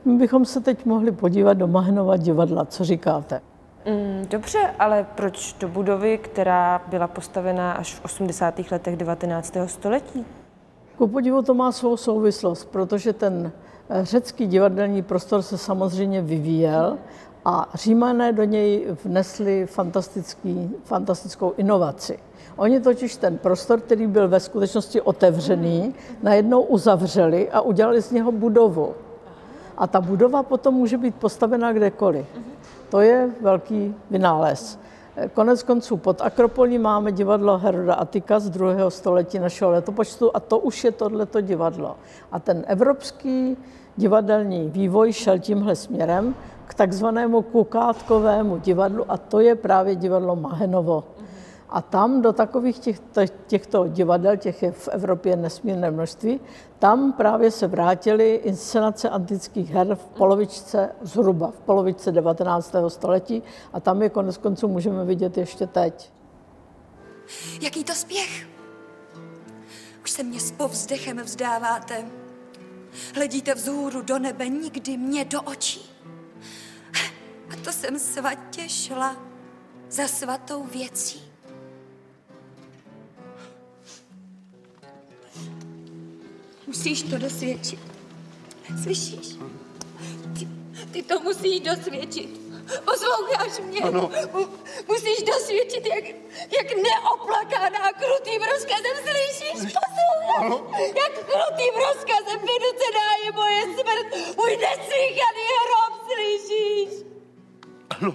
my bychom se teď mohli podívat do Mahenova divadla. Co říkáte? Dobře, ale proč do budovy, která byla postavena až v 80. letech 19. století? Ku podivu to má svou souvislost, protože ten řecký divadelní prostor se samozřejmě vyvíjel a Římané do něj vnesli fantastickou inovaci. Oni totiž ten prostor, který byl ve skutečnosti otevřený, najednou uzavřeli a udělali z něho budovu. A ta budova potom může být postavena kdekoliv. To je velký vynález. Konec konců pod Akropolí máme divadlo Heroda Attika z 2. století našeho letopočtu a to už je tohleto divadlo. A ten evropský divadelní vývoj šel tímhle směrem k takzvanému kukátkovému divadlu a to je právě divadlo Mahenovo. A tam do takových těchto divadel, těch je v Evropě nesmírné množství, tam právě se vrátily inscenace antických her zhruba v polovičce 19. století a tam je konec konců můžeme vidět ještě teď. Jaký to spěch? Už se mě s povzdechem vzdáváte. Hledíte vzhůru do nebe, nikdy mě do očí. A to jsem svatě šla za svatou věcí. Musíš to dosvědčit. Slyšíš? Ty to musíš dosvědčit. Posloucháš mě? Ano. Musíš dosvědčit, jak neoplakaná krutým rozkazem, slyšíš? Posloucháš? Jak krutým rozkazem vynucená je moje smrt, můj neslýchaný hrob, slyšíš? Ano.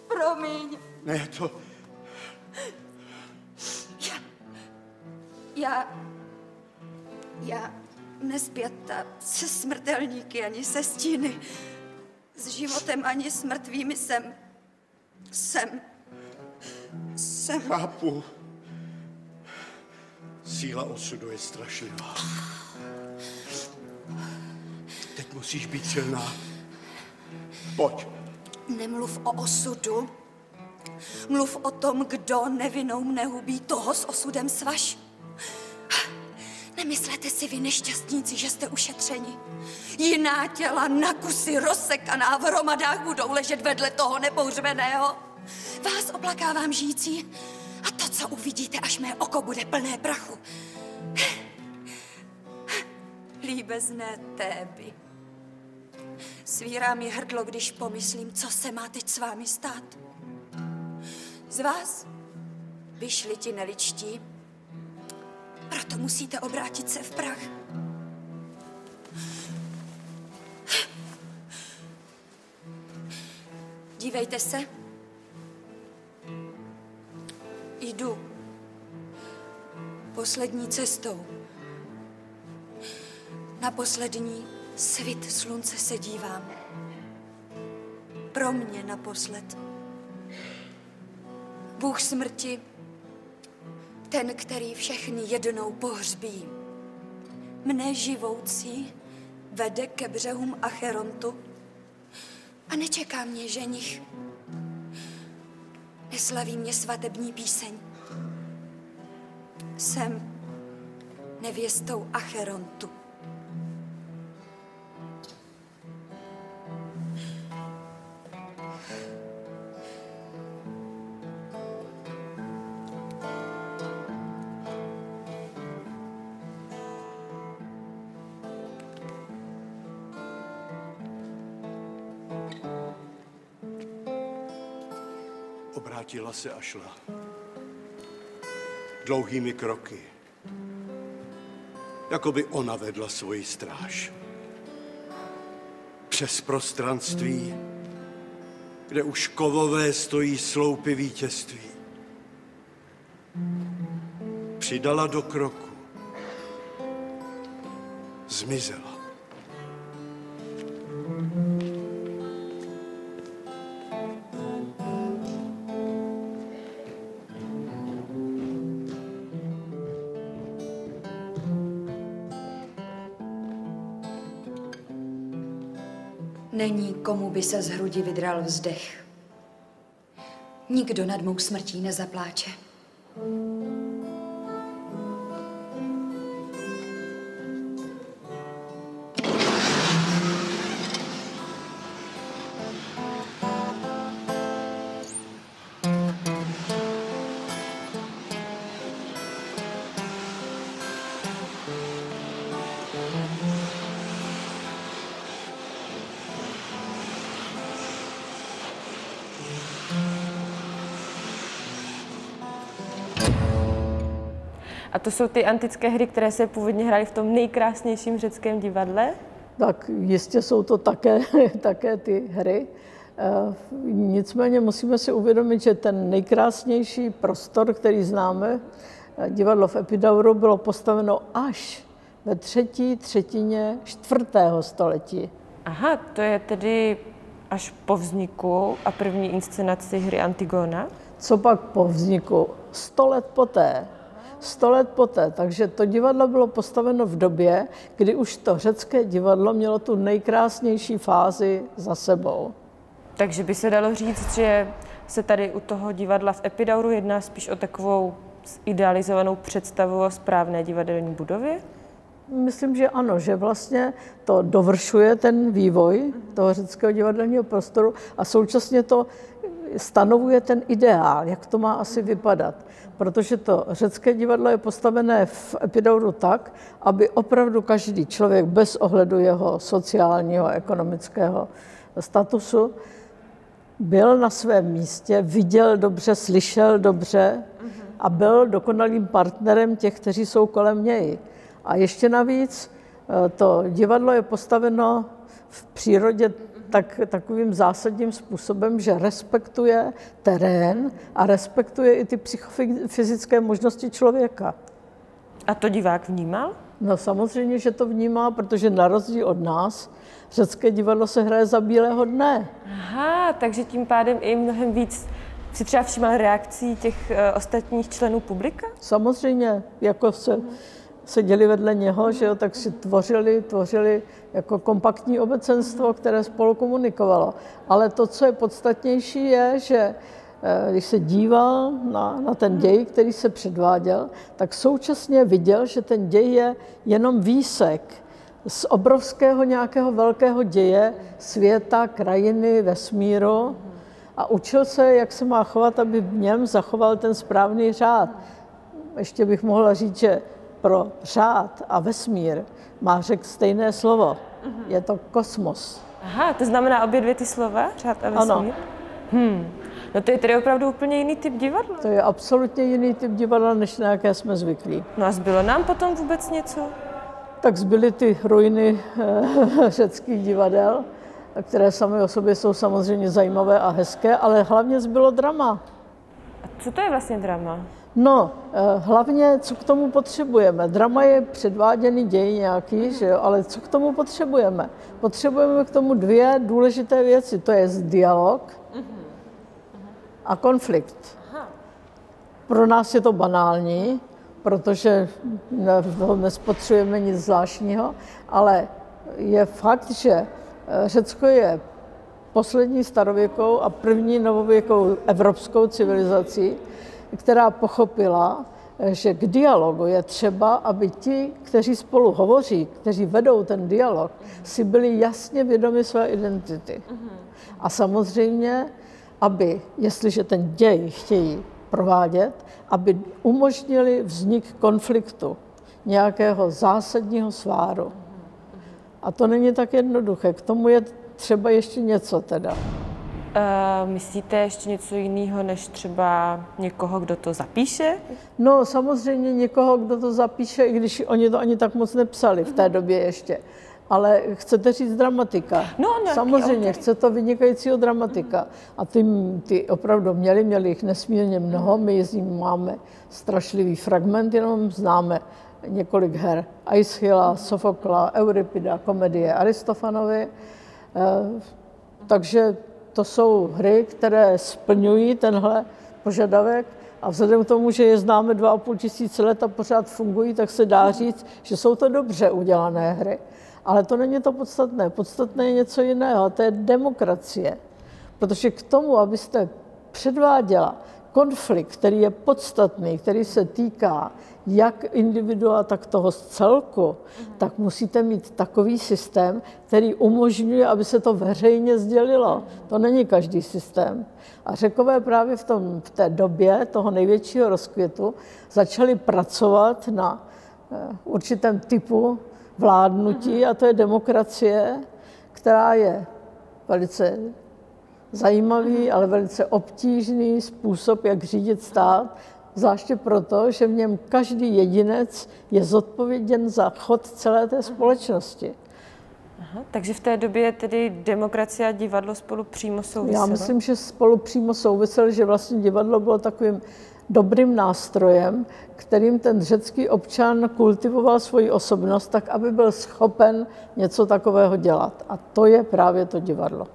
Promiň. Ne, to... Já nespjata se smrtelníky ani se stíny. S životem ani s mrtvými jsem... Chápu. Síla osudu je strašlivá. Teď musíš být silná. Pojď. Nemluv o osudu. Mluv o tom, kdo nevinnou mne hubí, toho s osudem svaž. Nemyslete si vy nešťastníci, že jste ušetřeni. Jiná těla na kusy rozsekaná v hromadách budou ležet vedle toho nepouřveného. Vás oplakávám žijící a to, co uvidíte, až mé oko bude plné prachu. Líbezné Téby. Svírá mi hrdlo, když pomyslím, co se má teď s vámi stát. Z vás vyšli ti neličtí, proto musíte obrátit se v prach. Dívejte se. Jdu poslední cestou. Na poslední svit slunce se dívám. Pro mě naposled. Bůh smrti, ten, který všechny jednou pohřbí, mne živoucí vede ke břehům Acherontu a nečeká mě ženich. Neslaví mě svatební píseň. Jsem nevěstou Acherontu. Obrátila se a šla. Dlouhými kroky. Jako by ona vedla svoji stráž. Přes prostranství, kde už kovové stojí sloupy vítězství. Přidala do kroku. Zmizela. Není, komu by se z hrudi vydral vzdech. Nikdo nad mou smrtí nezapláče. A to jsou ty antické hry, které se původně hrály v tom nejkrásnějším řeckém divadle? Tak jistě jsou to také ty hry. Nicméně musíme si uvědomit, že ten nejkrásnější prostor, který známe, divadlo v Epidauru, bylo postaveno až ve třetí třetině 4. století. Aha, to je tedy až po vzniku a první inscenaci hry Antigona? Co pak po vzniku? 100 let poté. 100 let poté. Takže to divadlo bylo postaveno v době, kdy už to řecké divadlo mělo tu nejkrásnější fázi za sebou. Takže by se dalo říct, že se tady u toho divadla v Epidauru jedná spíš o takovou idealizovanou představu o správné divadelní budově? Myslím, že ano, že vlastně to dovršuje ten vývoj toho řeckého divadelního prostoru a současně to stanovuje ten ideál, jak to má asi vypadat. Protože to řecké divadlo je postavené v Epidauru tak, aby opravdu každý člověk bez ohledu jeho sociálního, ekonomického statusu byl na svém místě, viděl dobře, slyšel dobře a byl dokonalým partnerem těch, kteří jsou kolem něj. A ještě navíc to divadlo je postaveno v přírodě takovým zásadním způsobem, že respektuje terén a respektuje i ty psychofyzické možnosti člověka. A to divák vnímal? No samozřejmě, že to vnímá, protože na rozdíl od nás řecké divadlo se hraje za bílého dne. Aha, takže tím pádem i mnohem víc si třeba všímal reakcí těch ostatních členů publika? Samozřejmě, jako seděli vedle něho, že jo, tak si tvořili jako kompaktní obecenstvo, které spolu komunikovalo. Ale to, co je podstatnější, je, že když se díval na ten děj, který se předváděl, tak současně viděl, že ten děj je jenom výsek z obrovského nějakého velkého děje světa, krajiny, vesmíru a učil se, jak se má chovat, aby v něm zachoval ten správný řád. Ještě bych mohla říct, že pro řád a vesmír má Řek stejné slovo. Je to kosmos. Aha, to znamená obě dvě ty slova, řád a vesmír? Ano. No to je tedy opravdu úplně jiný typ divadla. To je absolutně jiný typ divadla, než na jaké jsme zvyklí. No a zbylo nám potom vůbec něco? Tak zbyly ty ruiny řeckých divadel, které samy o sobě jsou samozřejmě zajímavé a hezké, ale hlavně zbylo drama. A co to je vlastně drama? No, hlavně, co k tomu potřebujeme. Drama je předváděný děj nějaký, že jo? Ale co k tomu potřebujeme? Potřebujeme k tomu dvě důležité věci. To je dialog a konflikt. Pro nás je to banální, protože nespotřebujeme nic zvláštního, ale je fakt, že Řecko je poslední starověkou a první novověkou evropskou civilizací, která pochopila, že k dialogu je třeba, aby ti, kteří spolu hovoří, kteří vedou ten dialog, si byli jasně vědomi své identity. A samozřejmě, aby, jestliže ten děj chtějí provádět, aby umožnili vznik konfliktu, nějakého zásadního sváru. A to není tak jednoduché. K tomu je třeba ještě něco teda. Myslíte ještě něco jiného, než třeba někoho, kdo to zapíše? No samozřejmě někoho, kdo to zapíše, i když oni to ani tak moc nepsali v té době ještě. Ale chcete říct dramatika. No, samozřejmě, chce to vynikajícího dramatika. A ty opravdu měli jich nesmírně mnoho. My z nich máme strašlivý fragment, jenom známe několik her. Aeschyla, Sofokla, Euripida, komedie Aristofanovi. Takže to jsou hry, které splňují tenhle požadavek a vzhledem k tomu, že je známe 2,5 tisíce let a pořád fungují, tak se dá říct, že jsou to dobře udělané hry. Ale to není to podstatné. Podstatné je něco jiného, a to je demokracie. Protože k tomu, abyste předváděla konflikt, který je podstatný, který se týká jak individua, tak toho celku, tak musíte mít takový systém, který umožňuje, aby se to veřejně sdělilo. To není každý systém. A Řekové právě v té době toho největšího rozkvětu začali pracovat na určitém typu vládnutí, a to je demokracie, která je velice zajímavý, ale velice obtížný způsob, jak řídit stát. zvláště proto, že v něm každý jedinec je zodpovědен za chod celé té společnosti. Aha, takže v té době tedy demokracie a divadlo spolu přímo souviselo? Já myslím, že spolu přímo souviselo, že vlastně divadlo bylo takovým dobrým nástrojem, kterým ten řecký občan kultivoval svoji osobnost tak, aby byl schopen něco takového dělat. A to je právě to divadlo.